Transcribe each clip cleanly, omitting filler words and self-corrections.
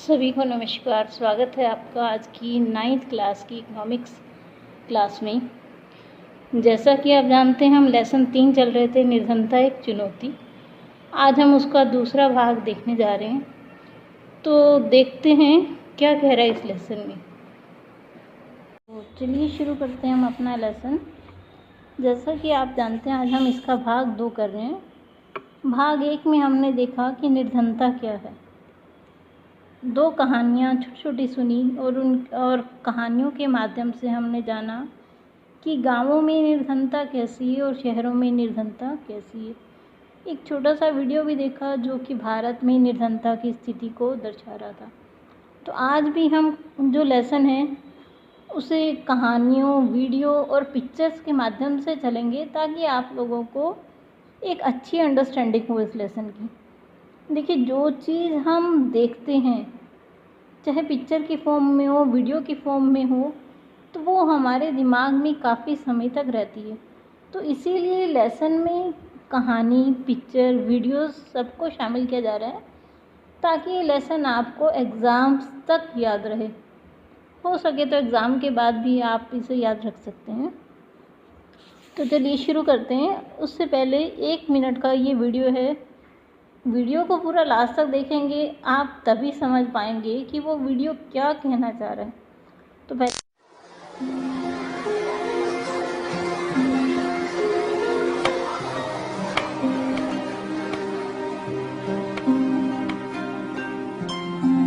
सभी को नमस्कार। स्वागत है आपका आज की 9th क्लास की इकोनॉमिक्स क्लास में। जैसा कि आप जानते हैं, हम लेसन 3 चल रहे थे, निर्धनता एक चुनौती। आज हम उसका दूसरा भाग देखने जा रहे हैं, तो देखते हैं क्या कह रहा है इस लेसन में। तो चलिए शुरू करते हैं हम अपना लेसन। जैसा कि आप जानते हैं, आज हम इसका भाग 2 कर रहे हैं। भाग 1 में हमने देखा कि निर्धनता क्या है। 2 कहानियाँ छोटी छोटी सुनी और कहानियों के माध्यम से हमने जाना कि गांवों में निर्धनता कैसी है और शहरों में निर्धनता कैसी है। एक छोटा सा वीडियो भी देखा जो कि भारत में निर्धनता की स्थिति को दर्शा रहा था। तो आज भी हम जो लेसन है उसे कहानियों, वीडियो और पिक्चर्स के माध्यम से चलेंगे ताकि आप लोगों को एक अच्छी अंडरस्टैंडिंग हो इस लेसन की। देखिए, जो चीज़ हम देखते हैं, चाहे पिक्चर की फॉर्म में हो, वीडियो की फॉर्म में हो, तो वो हमारे दिमाग में काफ़ी समय तक रहती है। तो इसीलिए लेसन में कहानी, पिक्चर, वीडियोस सबको शामिल किया जा रहा है ताकि ये लेसन आपको एग्ज़ाम्स तक याद रहे। हो सके तो एग्ज़ाम के बाद भी आप इसे याद रख सकते हैं। तो चलिए शुरू करते हैं। उससे पहले 1 मिनट का ये वीडियो है। वीडियो को पूरा लास्ट तक देखेंगे, आप तभी समझ पाएंगे कि वो वीडियो क्या कहना चाह रहा है। तो पहले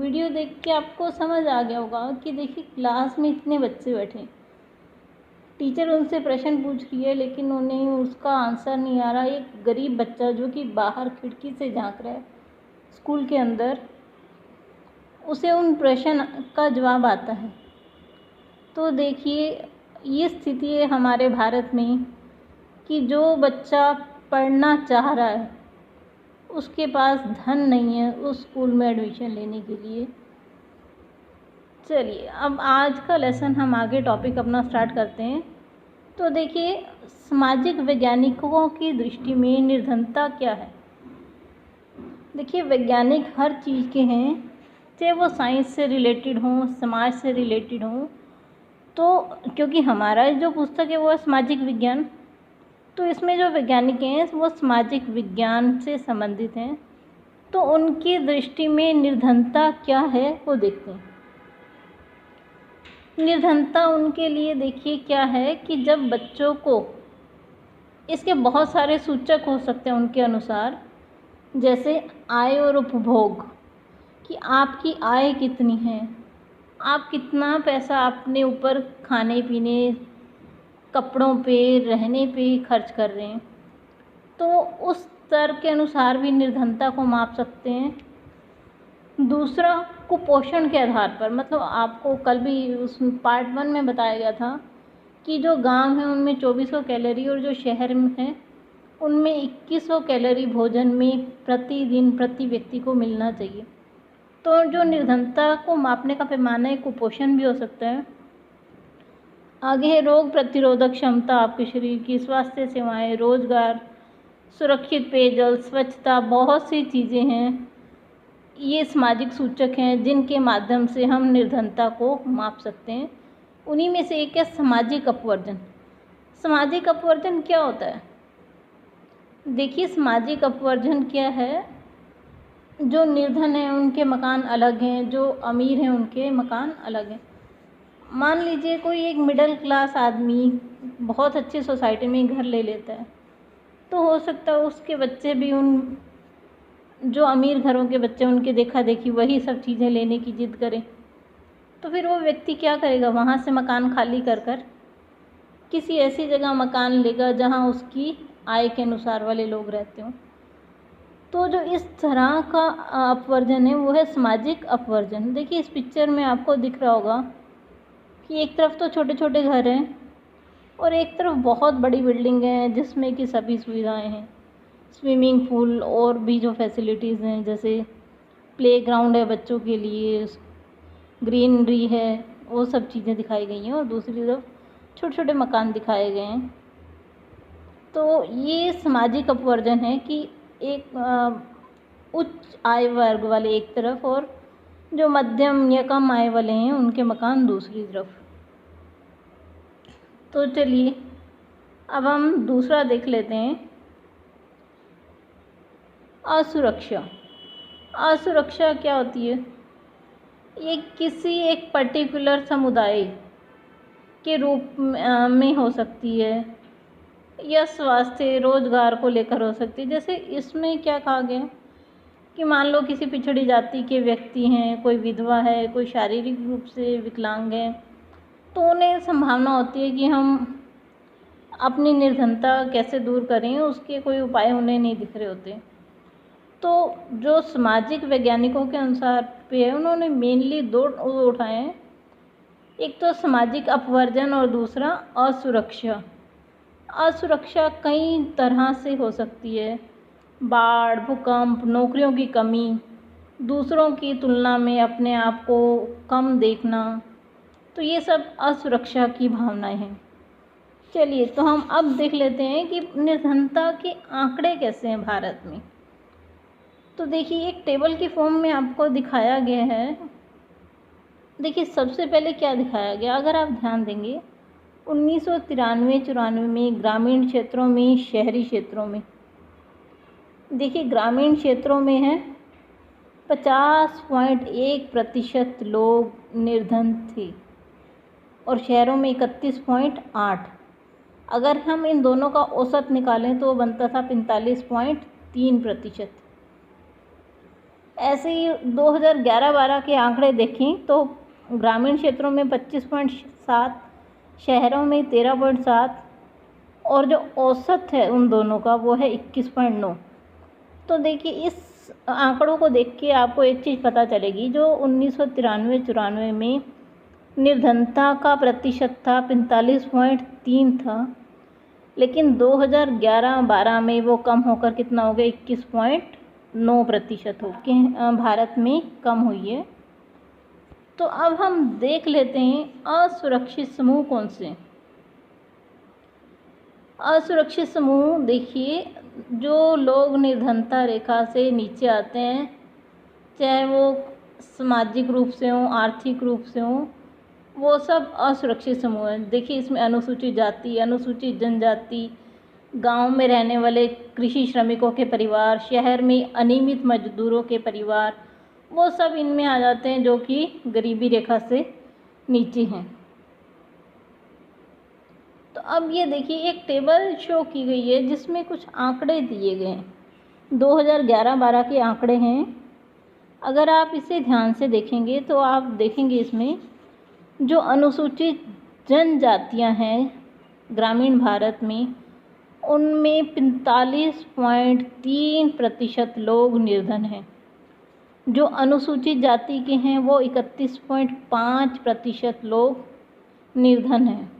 वीडियो देख के आपको समझ आ गया होगा कि देखिए, क्लास में इतने बच्चे बैठे, टीचर उनसे प्रश्न पूछ रही है लेकिन उन्हें उसका आंसर नहीं आ रहा। एक गरीब बच्चा जो कि बाहर खिड़की से झांक रहा है स्कूल के अंदर, उसे उन प्रश्न का जवाब आता है। तो देखिए, ये स्थिति है हमारे भारत में कि जो बच्चा पढ़ना चाह रहा है उसके पास धन नहीं है उस स्कूल में एडमिशन लेने के लिए। चलिए, अब आज का लेसन हम आगे टॉपिक अपना स्टार्ट करते हैं। तो देखिए, सामाजिक वैज्ञानिकों की दृष्टि में निर्धनता क्या है। देखिए, वैज्ञानिक हर चीज़ के हैं, चाहे वो साइंस से रिलेटेड हों, समाज से रिलेटेड हों। तो क्योंकि हमारा जो पुस्तक है वो है सामाजिक विज्ञान, तो इसमें जो वैज्ञानिक हैं वो सामाजिक विज्ञान से संबंधित हैं। तो उनकी दृष्टि में निर्धनता क्या है वो देखते हैं। निर्धनता उनके लिए देखिए क्या है कि जब बच्चों को, इसके बहुत सारे सूचक हो सकते हैं उनके अनुसार, जैसे आय और उपभोग, कि आपकी आय कितनी है, आप कितना पैसा अपने ऊपर खाने पीने, कपड़ों पे, रहने पे खर्च कर रहे हैं। तो उस स्तर के अनुसार भी निर्धनता को माप सकते हैं। दूसरा, कुपोषण के आधार पर, मतलब आपको कल भी उस पार्ट 1 में बताया गया था कि जो गांव है उनमें 2400 कैलोरी और जो शहर में है उनमें 2100 कैलोरी भोजन में प्रतिदिन प्रति व्यक्ति को मिलना चाहिए। तो जो निर्धनता को मापने का पैमाना है, कुपोषण भी हो सकता है। आगे है रोग प्रतिरोधक क्षमता, आपके शरीर की स्वास्थ्य सेवाएं, रोजगार, सुरक्षित पेयजल, स्वच्छता, बहुत सी चीज़ें हैं। ये सामाजिक सूचक हैं जिनके माध्यम से हम निर्धनता को माप सकते हैं। उन्हीं में से एक है सामाजिक अपवर्जन। सामाजिक अपवर्जन क्या होता है? देखिए, सामाजिक अपवर्जन क्या है, जो निर्धन हैं उनके मकान अलग हैं, जो अमीर हैं उनके मकान अलग हैं। मान लीजिए कोई एक मिडिल क्लास आदमी बहुत अच्छी सोसाइटी में घर ले लेता है, तो हो सकता है उसके बच्चे भी उन जो अमीर घरों के बच्चे उनके देखा देखी वही सब चीज़ें लेने की जिद करें, तो फिर वो व्यक्ति क्या करेगा, वहाँ से मकान खाली कर कर किसी ऐसी जगह मकान लेगा जहाँ उसकी आय के अनुसार वाले लोग रहते हों। तो जो इस तरह का अपवर्जन है वो है सामाजिक अपवर्जन। देखिए इस पिक्चर में आपको दिख रहा होगा कि एक तरफ तो छोटे छोटे घर हैं और एक तरफ बहुत बड़ी बिल्डिंग है जिसमें कि सभी सुविधाएं हैं, स्विमिंग पूल और भी जो फैसिलिटीज़ हैं, जैसे प्लेग्राउंड है बच्चों के लिए, ग्रीनरी है, वो सब चीज़ें दिखाई गई हैं और दूसरी तरफ छोटे छोटे मकान दिखाए गए हैं। तो ये सामाजिक अपवर्जन है कि एक उच्च आय वर्ग वाले एक तरफ और जो मध्यम या कम आय वाले हैं उनके मकान दूसरी तरफ। तो चलिए अब हम दूसरा देख लेते हैं, असुरक्षा। असुरक्षा क्या होती है? ये किसी एक पर्टिकुलर समुदाय के रूप में हो सकती है या स्वास्थ्य रोजगार को लेकर हो सकती है। जैसे इसमें क्या कहा गया कि मान लो किसी पिछड़ी जाति के व्यक्ति हैं, कोई विधवा है, कोई शारीरिक रूप से विकलांग है, तो उन्हें संभावना होती है कि हम अपनी निर्धनता कैसे दूर करें, उसके कोई उपाय उन्हें नहीं दिख रहे होते। तो जो सामाजिक वैज्ञानिकों के अनुसार पे है, उन्होंने मेनली दो उठाए हैं, एक तो सामाजिक अपवर्जन और दूसरा असुरक्षा। असुरक्षा कई तरह से हो सकती है, बाढ़, भूकंप, नौकरियों की कमी, दूसरों की तुलना में अपने आप को कम देखना, तो ये सब असुरक्षा की भावनाएं हैं। चलिए तो हम अब देख लेते हैं कि निर्धनता के आंकड़े कैसे हैं भारत में। तो देखिए एक टेबल की फॉर्म में आपको दिखाया गया है। देखिए सबसे पहले क्या दिखाया गया, अगर आप ध्यान देंगे 1993-94 में ग्रामीण क्षेत्रों में, शहरी क्षेत्रों में, देखिए ग्रामीण क्षेत्रों में है 50.1% लोग निर्धन थे और शहरों में 31.8। अगर हम इन दोनों का औसत निकालें तो बनता था 45.3%। ऐसे ही 2011-12 के आंकड़े देखें तो ग्रामीण क्षेत्रों में 25.7, शहरों में 13.7 और जो औसत है उन दोनों का वो है 21.9। तो देखिए इस आंकड़ों को देख के आपको एक चीज़ पता चलेगी, जो 1993-94 में निर्धनता का प्रतिशत था 45.3 था, लेकिन 2011-12 में वो कम होकर कितना हो गया, 21.9% हो के भारत में कम हुई है। तो अब हम देख लेते हैं असुरक्षित समूह कौन से हैं। असुरक्षित समूह, देखिए जो लोग निर्धनता रेखा से नीचे आते हैं, चाहे वो सामाजिक रूप से हों, आर्थिक रूप से हों, वो सब असुरक्षित समूह हैं। देखिए इसमें अनुसूचित जाति, अनुसूचित जनजाति, गांव में रहने वाले कृषि श्रमिकों के परिवार, शहर में अनियमित मजदूरों के परिवार, वो सब इनमें आ जाते हैं जो कि गरीबी रेखा से नीचे हैं। तो अब ये देखिए एक टेबल शो की गई है जिसमें कुछ आंकड़े दिए गए हैं, 2011-12 के आंकड़े हैं। अगर आप इसे ध्यान से देखेंगे तो आप देखेंगे इसमें जो अनुसूचित जनजातियां हैं ग्रामीण भारत में, उनमें 45.3% लोग निर्धन हैं। जो अनुसूचित जाति के हैं वो 31.5% लोग निर्धन हैं।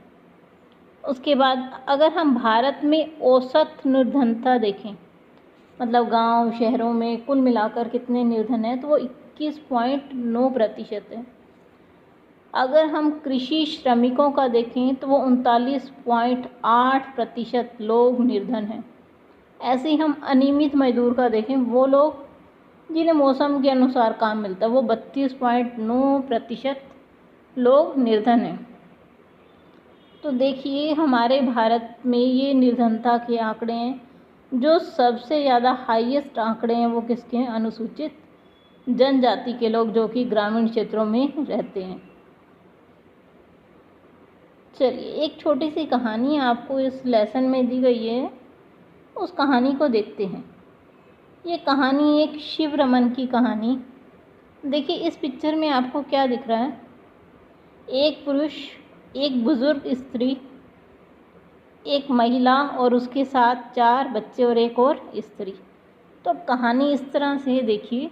उसके बाद अगर हम भारत में औसत निर्धनता देखें, मतलब गांव शहरों में कुल मिलाकर कितने निर्धन हैं, तो वो 21.9% है। अगर हम कृषि श्रमिकों का देखें तो वो 39.8% लोग निर्धन हैं। ऐसे ही हम अनियमित मजदूर का देखें, वो लोग जिन्हें मौसम के अनुसार काम मिलता है, वो 32.9% लोग निर्धन हैं। तो देखिए हमारे भारत में ये निर्धनता के आंकड़े हैं। जो सबसे ज़्यादा हाईएस्ट आंकड़े हैं वो किसके हैं, अनुसूचित जनजाति के लोग जो कि ग्रामीण क्षेत्रों में रहते हैं। चलिए एक छोटी सी कहानी आपको इस लेसन में दी गई है उस कहानी को देखते हैं। ये कहानी एक शिव रमन की कहानी। देखिए इस पिक्चर में आपको क्या दिख रहा है, एक पुरुष, एक बुज़ुर्ग स्त्री, एक महिला और उसके साथ 4 बच्चे और एक और स्त्री। तो अब कहानी इस तरह से देखिए,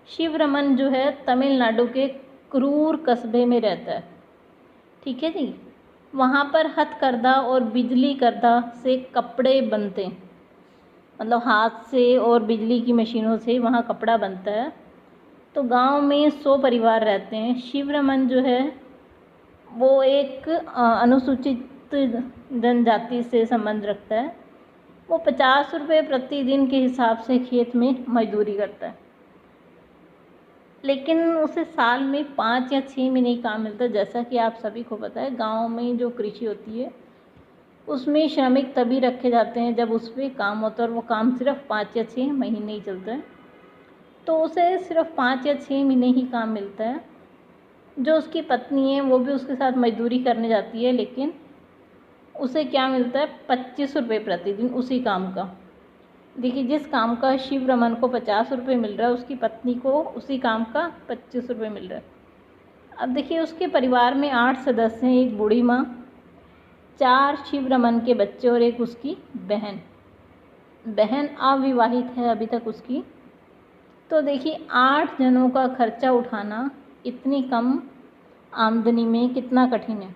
शिव रमन जो है तमिलनाडु के क्रूर कस्बे में रहता है, ठीक है जी। वहाँ पर हथकरघा और बिजली करघा से कपड़े बनते हैं, मतलब हाथ से और बिजली की मशीनों से वहाँ कपड़ा बनता है। तो गांव में 100 परिवार रहते हैं। शिव रमन जो है वो एक अनुसूचित जनजाति से संबंध रखता है। वो 50 रुपये प्रतिदिन के हिसाब से खेत में मजदूरी करता है, लेकिन उसे साल में 5 या 6 महीने ही काम मिलता है। जैसा कि आप सभी को पता है, गांव में जो कृषि होती है उसमें श्रमिक तभी रखे जाते हैं जब उस पर काम होता है, और वो काम सिर्फ 5 या 6 महीने ही चलता है। तो उसे सिर्फ 5 या 6 महीने ही काम मिलता है। जो उसकी पत्नी है वो भी उसके साथ मजदूरी करने जाती है, लेकिन उसे क्या मिलता है, 25 रुपये प्रतिदिन उसी काम का। देखिए जिस काम का शिव रमन को 50 रुपये मिल रहा है, उसकी पत्नी को उसी काम का 25 रुपये मिल रहा है। अब देखिए उसके परिवार में 8 सदस्य हैं, एक बूढ़ी माँ, 4 शिव रमन के बच्चे और एक उसकी बहन। बहन अविवाहित है अभी तक उसकी। तो देखिए 8 जनों का खर्चा उठाना इतनी कम आमदनी में कितना कठिन है।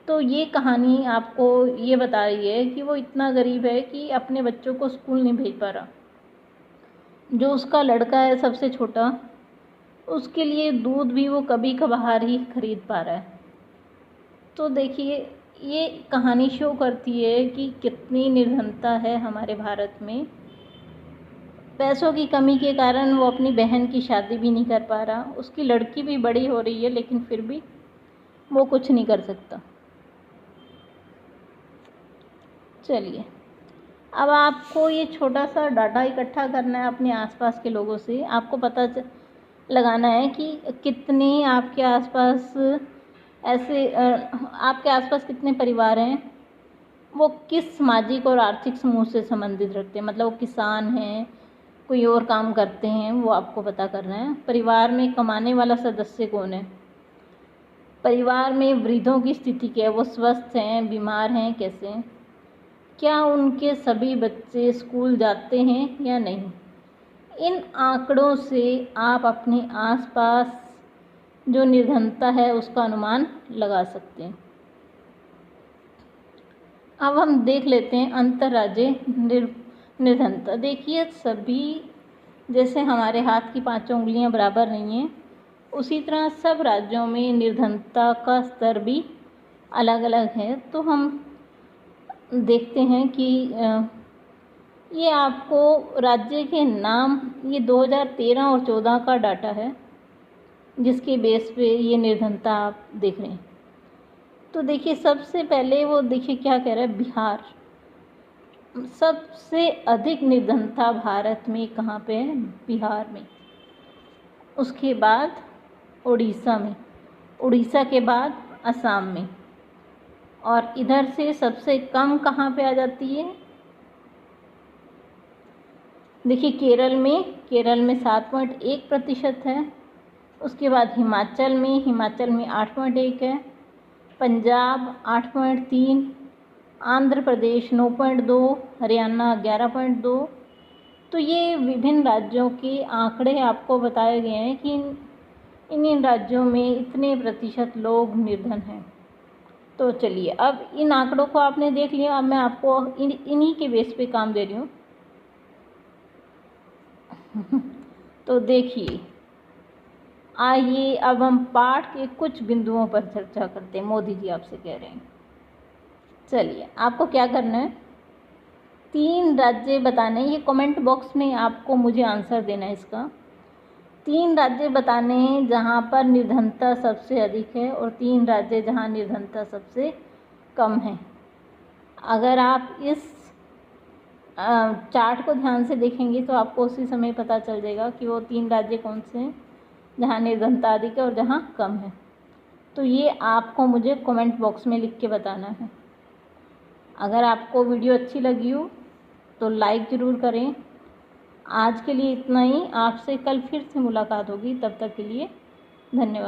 तो ये कहानी आपको ये बता रही है कि वो इतना गरीब है कि अपने बच्चों को स्कूल नहीं भेज पा रहा। जो उसका लड़का है सबसे छोटा, उसके लिए दूध भी वो कभी कभार ही खरीद पा रहा है। तो देखिए ये कहानी शो करती है कि कितनी निर्धनता है हमारे भारत में। पैसों की कमी के कारण वो अपनी बहन की शादी भी नहीं कर पा रहा। उसकी लड़की भी बड़ी हो रही है, लेकिन फिर भी वो कुछ नहीं कर सकता। चलिए अब आपको ये छोटा सा डाटा इकट्ठा करना है अपने आसपास के लोगों से। आपको पता लगाना है कि कितने आपके आसपास ऐसे आपके आसपास कितने परिवार हैं, वो किस सामाजिक और आर्थिक समूह से संबंधित रखते हैं। मतलब वो किसान हैं, कोई और काम करते हैं, वो आपको पता करना है। परिवार में कमाने वाला सदस्य कौन है, परिवार में वृद्धों की स्थिति क्या है, वो स्वस्थ हैं, बीमार हैं, कैसे हैं, क्या उनके सभी बच्चे स्कूल जाते हैं या नहीं। इन आंकड़ों से आप अपने आसपास जो निर्धनता है उसका अनुमान लगा सकते हैं। अब हम देख लेते हैं अंतर्राज्यीय निर्धनता। देखिए सभी, जैसे हमारे हाथ की 5 उंगलियां बराबर नहीं हैं, उसी तरह सब राज्यों में निर्धनता का स्तर भी अलग अलग है। तो हम देखते हैं कि ये आपको राज्य के नाम, ये 2013 और 14 का डाटा है जिसके बेस पे ये निर्धनता आप देख रहे हैं। तो देखिए सबसे पहले वो देखिए क्या कह रहा है, बिहार। सबसे अधिक निर्धनता भारत में कहाँ पे है, बिहार में। उसके बाद उड़ीसा में, उड़ीसा के बाद असम में, और इधर से सबसे कम कहाँ पे आ जाती है, देखिए केरल में 7.1% है। उसके बाद हिमाचल में 8.1 है, पंजाब 8.3, आंध्र प्रदेश 9.2, हरियाणा 11.2। तो ये विभिन्न राज्यों के आंकड़े आपको बताए गए हैं कि इन राज्यों में इतने प्रतिशत लोग निर्धन हैं। तो चलिए अब इन आंकड़ों को आपने देख लिया। अब मैं आपको इन्हीं के बेस पे काम दे रही हूँ। तो देखिए आइए अब हम पाठ के कुछ बिंदुओं पर चर्चा करते हैं। मोदी जी आपसे कह रहे हैं, चलिए आपको क्या करना है, 3 राज्य बताने। ये कमेंट बॉक्स में आपको मुझे आंसर देना है इसका। 3 राज्य बताने हैं जहाँ पर निर्धनता सबसे अधिक है, और 3 राज्य जहाँ निर्धनता सबसे कम है। अगर आप इस चार्ट को ध्यान से देखेंगे तो आपको उसी समय पता चल जाएगा कि वो 3 राज्य कौन से हैं जहाँ निर्धनता अधिक है और जहाँ कम है। तो ये आपको मुझे कमेंट बॉक्स में लिख के बताना है। अगर आपको वीडियो अच्छी लगी हो तो लाइक ज़रूर करें। आज के लिए इतना ही। आपसे कल फिर से मुलाकात होगी, तब तक के लिए धन्यवाद।